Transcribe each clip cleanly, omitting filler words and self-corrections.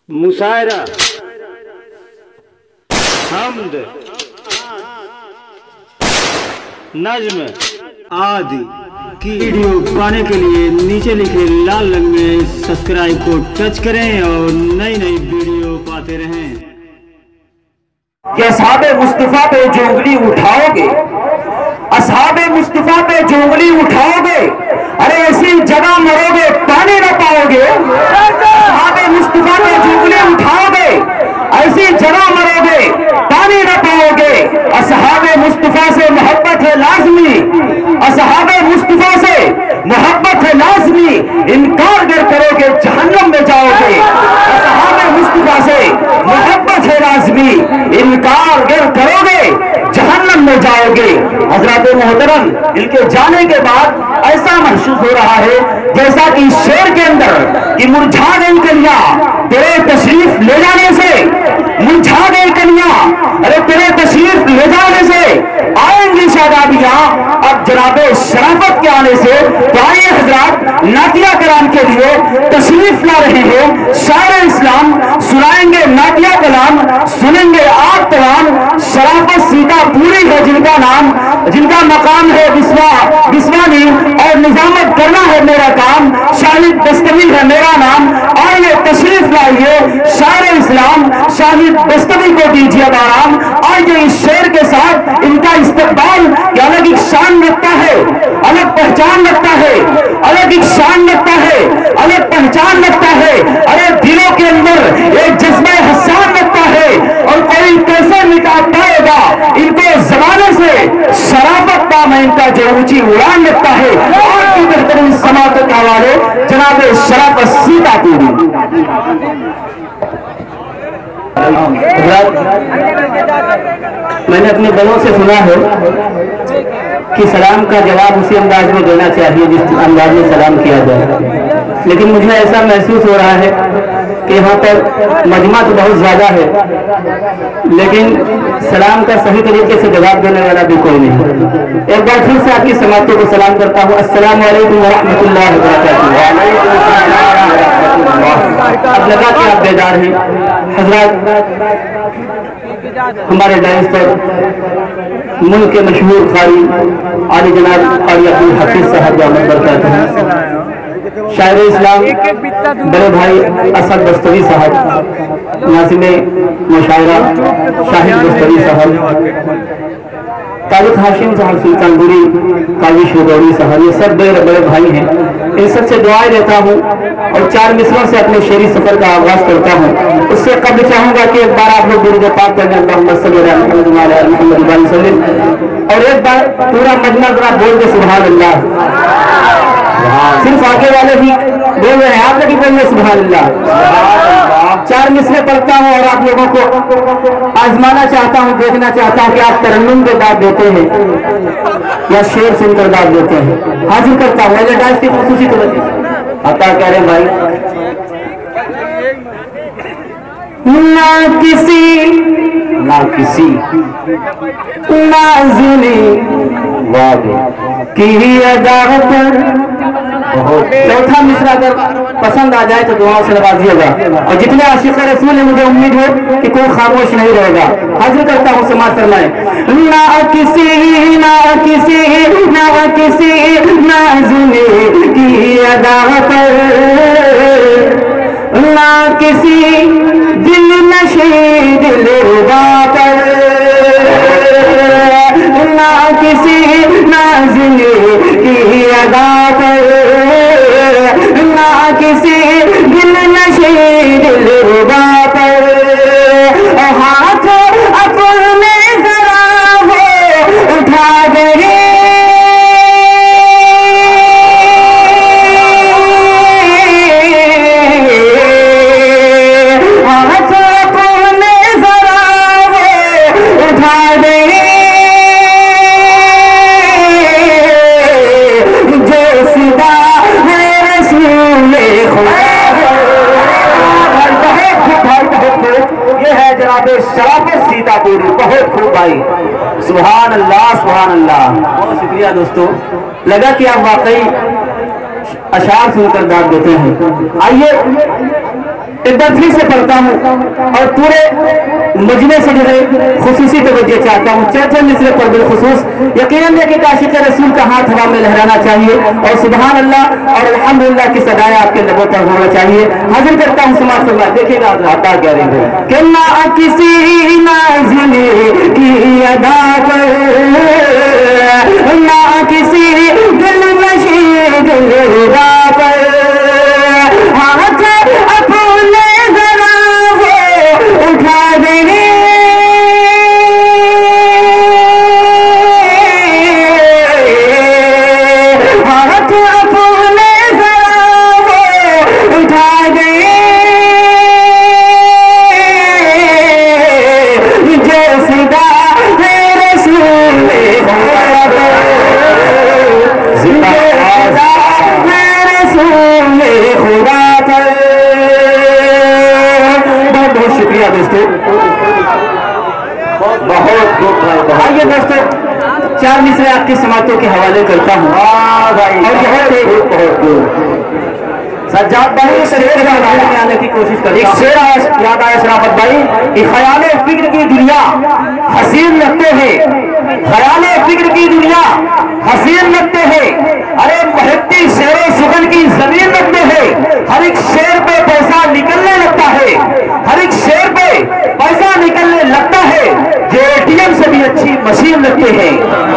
मुशायरा, हम्द, नज्म आदि की वीडियो पाने के लिए नीचे लिखे लाल रंग में सब्सक्राइब को टच करें और नई नई वीडियो पाते रहें। कि असहाबे मुस्तफा पे जो उंगली उठाओगे, असहाबे मुस्तफा पे जो उंगली उठाओगे, अरे ऐसी जगह मरोगे पानी ना पाओगे। असहाबे मुस्तफा पे जो उंगली उठाओगे, ऐसी जगह मरोगे पानी ना पाओगे। असहाबे मुस्तफा से मोहब्बत है लाजमी, असहाबे मुस्तफा से मोहब्बत है लाजमी, इनकार अगर करोगे जहन्नम में जाओगे। असहाबे मुस्तफा से मोहब्बत है लाजमी, इनकार अगर करोगे जहन्नम में जाओगे। हजरत मोहतरम, इनके जाने के बाद ऐसा महसूस हो रहा है जैसा कि शेर के अंदर कि मुरझा गई कलियां तेरे तशरीफ ले जाने से, मुरझा गई कलियां अरे तेरे तशरीफ ले जाने से आएंगी शादाबियां। अब जनाबे शराफत के आने से तो आइए हजरात, नातिया कलाम के लिए तशरीफ ला रहे हैं शायर इस्लाम, सुनाएंगे नातिया कलाम, सुनेंगे आग तमाम। शराफत सीता पूरी है जिनका नाम, जिनका मकाम है बिस्वानी, और निजामत करना है मेरा काम, शाहिद दस्तवी है मेरा नाम। आइए तशरीफ लाइए शायर इस्लाम, शाहिद दस्तवी को दीजिए आराम। आइए इस शेर के साथ इनका इस्तेमाल अलग एक शान रखता है, अलग पहचान रखता है, अलग एक शान रखता है, अलग पहचान रखता है। अरे दिलों के अंदर एक जज्बा हसान रखता है, और कोई कैसे मिटा पाएगा इनको जमाने से शराफत का मैं इनका जो ऊंची उड़ान रखता है। और की बेहतरीन समातों का वाले जनाबे शराफत सीता पूरी। मैंने अपने बड़ों से सुना है कि सलाम का जवाब उसी अंदाज में देना चाहिए जिस अंदाज में सलाम किया जाए, लेकिन मुझे ऐसा महसूस हो रहा है कि यहाँ पर मजमा तो बहुत ज्यादा है, लेकिन सलाम का सही तरीके से जवाब देने वाला भी कोई नहीं। एक बार फिर से आपकी समातों को सलाम करता हूँ। अस्सलाम वालेकुम व रहमतुल्लाहि व बरकातुहू। अब लगा कि आप बेदार हैं हजरत, हमारे डांस पर मुल्क के मशहूर कारी आली जनाब कारी अब्दुल हफीज साहब दामद बरकातहू हैं, शायर इस्लाम बड़े भाई असद दस्तवी साहब, नाज़िमे मुशायरा शाहिद दस्तवी साहब, तारिक हाशिम साहब सुल्तानपुरी, काजी शुगौरी साहब, ये सब बड़े बड़े भाई हैं। इन सब से दुआएं देता हूँ और चार मिसरों से अपने शेरी सफर का आगाज करता हूँ। उससे कब्ल चाहूंगा कि एक बार आप लोग दुरूद पाक करें, और एक बार पूरा मजमा जरा बोल दे सुभान अल्लाह। सिर्फ आगे वाले भी बोल रहे हैं, आप लोग भी बोल रहे सुभान अल्लाह। चार मिसरे पढ़ता हूँ और आप लोगों को आजमाना चाहता हूँ, देखना चाहता हूँ कि आप तरन्नुम के दाद देते हैं या शेर सुनकर दाद देते हैं। हाजिर करता हूँ अगर डांस की खुसूसी तो आता कह रहे भाई, ना किसी नाज़ुनी वादे की अदा पर। चौथा मिसरा अगर पसंद आ जाए तो दुआओं से नवाजिएगा, और जितने आशिक़ रसूल हैं मुझे उम्मीद है कि कोई खामोश नहीं रहेगा। हाजिर करता हूँ समाज फरमाए, ना किसी नाज़ुनी की अदा पर, ना किसी दिल नशे दिलरुबा पर, ना किसी नाज़ुनी की अदा पर, ना किसी दिल नशे दिलरुबा पर। हाथ अपने जरा वो उठा गए, हाथ अपने जरा वो उठा गए, जो सीधा ये है जनाबे शराफत सीतापुरी। बहुत खूब भाई, सुभान अल्लाह सुभान अल्लाह। बहुत शुक्रिया दोस्तों, लगा कि आप वाकई अशार सुनकर दाद देते हैं। आइए ایک بار پھر سے پڑھتا ہوں اور پورے مجمع سے جو ہے خصوصی توجہ چاہتا ہوں، چند مصرے پر بالخصوص یقیناً کہ عاشق رسول کا ہاتھ ہوا میں لہرانا چاہیے اور سبحان اللہ اور الحمدللہ کی صدایں آپ کے لبوں پر ہونا چاہیے۔ حاضر کرتا ہوں سماعت فرمائے، دیکھیے گا آتا کیا رہے ہیں کہ نہ کسی نازل کی ادا پر، نہ کسی دل نشین دلدا پر، ہاتھ اپنے ذرا وہ اٹھا دیں، ہاتھ اپنے ذرا وہ اٹھا دیں، جو صدا ہے رسول خدا پر، جو صدا ہے رسول خدا پر۔ بہت بہت شکریہ دوستو، بہت آئیے دوستو چار مصرے آپ کی سماعتوں کے حوالے کرتا ہوں اور سجاد بھائی طریقے میں آنے کی کوشش کرتا ہوں۔ ایک شعر یاد آیا شرافت بھائی کہ خیال فکر کی دنیا حسین لگتے ہیں، خیال فکر کی دنیا حسین لگتے ہیں، ارے مہکتی شعر و سخن کی زمین لگتے ہیں، ہر ایک شعر پہ پیسہ نکلنے لگتا ہے، ہر ایک شعر پہ پیسہ نکلنے لگتا ہے، جو اے ٹی ایم سے بھی اچھی مشین لگتے ہیں،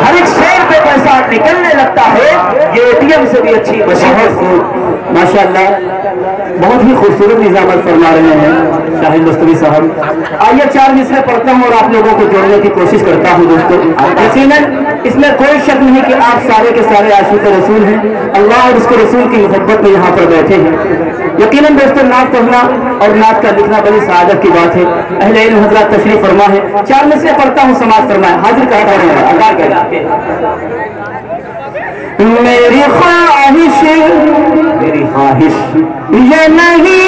ہر ایک شعر پہ پیسہ نکلنے لگتا ہے، یہ اے ٹی ایم سے بھی اچھی مشین ہے۔ ماشاءاللہ بہت ہی خوبصورت نظامت فرما رہے ہیں شاہد مستوی صاحب۔ آئیے چار مصرے پڑھتا ہوں اور آپ لوگوں کو جوڑنے کی کوشش کرتا ہوں دوستو۔ یقیناً اس میں کوئی شک نہیں کہ آپ سارے کے سارے عاشق رسول ہیں، اللہ اور اس کے رسول کی محبت میں یہاں پر بیٹھے ہیں۔ یقیناً دوستو نعت پڑھنا اور نعت کا لکھنا بڑی سعادت کی بات ہے، اہل علم حضرات تشریف فرما ہے۔ چار مصرے پڑھتا ہوں سماعت فرمائے، حاضر کہا رہے ہیں اللہ کہا میری خواہش یہ نہیں